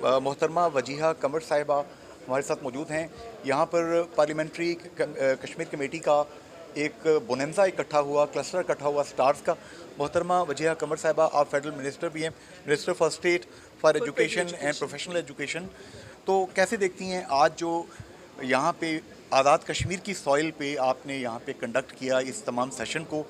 محترمہ وجیہہ قمر صاحبہ ہمارے ساتھ موجود ہیں. یہاں پر پارلیمنٹری کشمیر کمیٹی کا ایک بوننزا اکٹھا ہوا, کلسٹر اکٹھا ہوا سٹارز کا. محترمہ وجیہہ قمر صاحبہ, آپ فیڈرل منسٹر بھی ہیں, minister for state for education and professional education. تو کیسے دیکھتی ہیں آج جو یہاں پہ آزاد کشمیر کی سوئل پہ آپ نے یہاں پہ کنڈکٹ کیا اس تمام سیشن کو,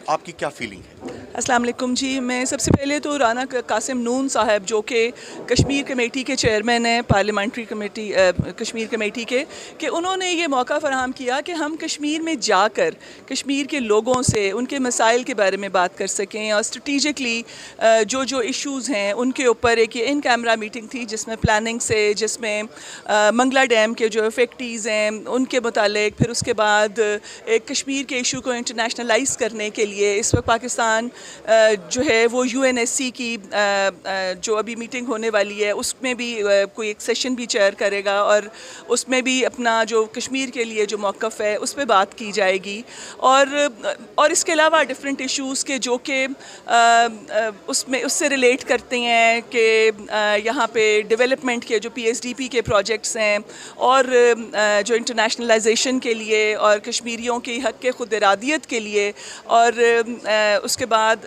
آپ کی کیا فیلنگ ہے؟ السلام علیکم جی. میں سب سے پہلے تو رانا قاسم نون صاحب جو کہ کشمیر کمیٹی کے چیئرمین ہیں, پارلیمنٹری کمیٹی کشمیر کمیٹی کے, کہ انہوں نے یہ موقع فراہم کیا کہ ہم کشمیر میں جا کر کشمیر کے لوگوں سے ان کے مسائل کے بارے میں بات کر سکیں, اور اسٹریٹجکلی جو ایشوز ہیں ان کے اوپر ایک ان کیمرہ میٹنگ تھی جس میں پلاننگ سے, جس میں منگلا ڈیم کے جو افیکٹیز ہیں ان کے متعلق, پھر اس کے بعد ایک کشمیر کے ایشو کو انٹرنیشنلائز کرنے کے لیے اس وقت پاکستان جو ہے وہ UNSC کی جو ابھی میٹنگ ہونے والی ہے اس میں بھی کوئی ایک سیشن بھی چیئر کرے گا, اور اس میں بھی اپنا جو کشمیر کے لیے جو موقف ہے اس پہ بات کی جائے گی. اور اس کے علاوہ ڈفرینٹ ایشوز کے جو کہ اس سے ریلیٹ کرتے ہیں کہ یہاں پہ ڈیولپمنٹ کے جو PSDP کے پروجیکٹس ہیں, اور جو انٹرنیشنلائزیشن کے لیے اور کشمیریوں کی حق کے خود ارادیت کے لیے, اور اس کے بعد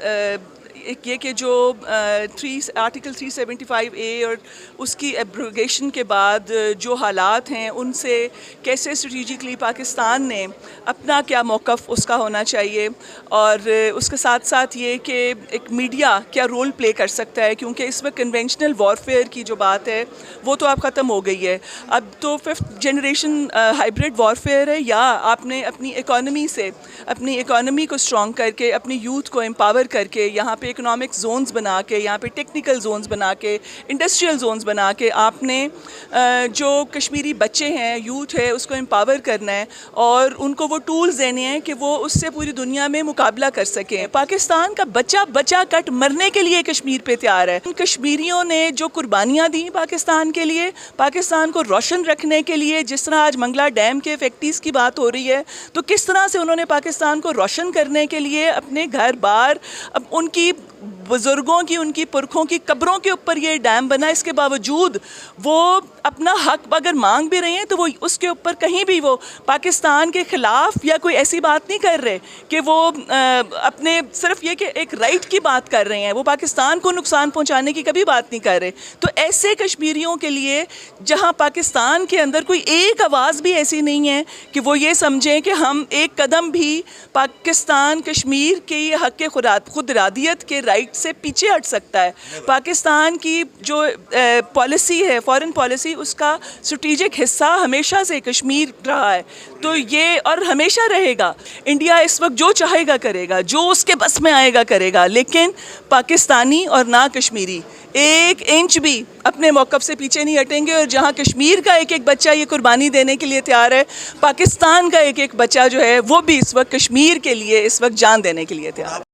ایک یہ کہ جو آرٹیکل 375A اور اس کی ایبروگیشن کے بعد جو حالات ہیں ان سے کیسے اسٹریٹجکلی پاکستان نے اپنا کیا موقف اس کا ہونا چاہیے, اور اس کے ساتھ ساتھ یہ کہ ایک میڈیا کیا رول پلے کر سکتا ہے, کیونکہ اس وقت کنونشنل وارفیئر کی جو بات ہے وہ تو اب ختم ہو گئی ہے. اب تو 5th جنریشن ہائبرڈ وارفیئر ہے, یا آپ نے اپنی اکانومی سے اپنی اکانومی کو اسٹرانگ کر کے, اپنی یوتھ کو امپاور کر کے, یہاں پہ اکنامک زونز بنا کے, یہاں پہ ٹیکنیکل زونز بنا کے, انڈسٹریل زونز بنا کے آپ نے جو کشمیری بچے ہیں, یوتھ ہے, اس کو امپاور کرنا ہے, اور ان کو وہ ٹولز دینے ہیں کہ وہ اس سے پوری دنیا میں مقابلہ کر سکیں. پاکستان کا بچہ کٹ مرنے کے لیے کشمیر پہ تیار ہے. کشمیریوں نے جو قربانیاں دیں پاکستان کے لیے, پاکستان کو روشن رکھنے کے لیے, جس طرح آج منگلا ڈیم کے فیکٹریز کی بات ہو رہی ہے, تو کس طرح سے انہوں نے پاکستان کو روشن کرنے کے لیے اپنے گھر بار, اب ان کی بزرگوں کی, ان کی پرکھوں کی قبروں کے اوپر یہ ڈیم بنا, اس کے باوجود وہ اپنا حق اگر مانگ بھی رہے ہیں تو وہ اس کے اوپر کہیں بھی وہ پاکستان کے خلاف یا کوئی ایسی بات نہیں کر رہے کہ وہ اپنے صرف یہ کہ ایک رائٹ کی بات کر رہے ہیں, وہ پاکستان کو نقصان پہنچانے کی کبھی بات نہیں کر رہے. تو ایسے کشمیریوں کے لیے جہاں پاکستان کے اندر کوئی ایک آواز بھی ایسی نہیں ہے کہ وہ یہ سمجھیں کہ ہم ایک قدم بھی پاکستان کشمیر کے حق خود ارادیت کے رائٹ سے پیچھے ہٹ سکتا ہے. پاکستان کی جو پالیسی ہے, فارن پالیسی, اس کا اسٹریٹجک حصہ ہمیشہ سے کشمیر رہا ہے, تو یہ اور ہمیشہ رہے گا. انڈیا اس وقت جو چاہے گا کرے گا, جو اس کے بس میں آئے گا کرے گا, لیکن پاکستانی اور نہ کشمیری ایک انچ بھی اپنے موقف سے پیچھے نہیں ہٹیں گے. اور جہاں کشمیر کا ایک بچہ یہ قربانی دینے کے لیے تیار ہے, پاکستان کا ایک بچہ جو ہے وہ بھی اس وقت کشمیر کے لیے اس وقت جان دینے کے لیے تیار ہے.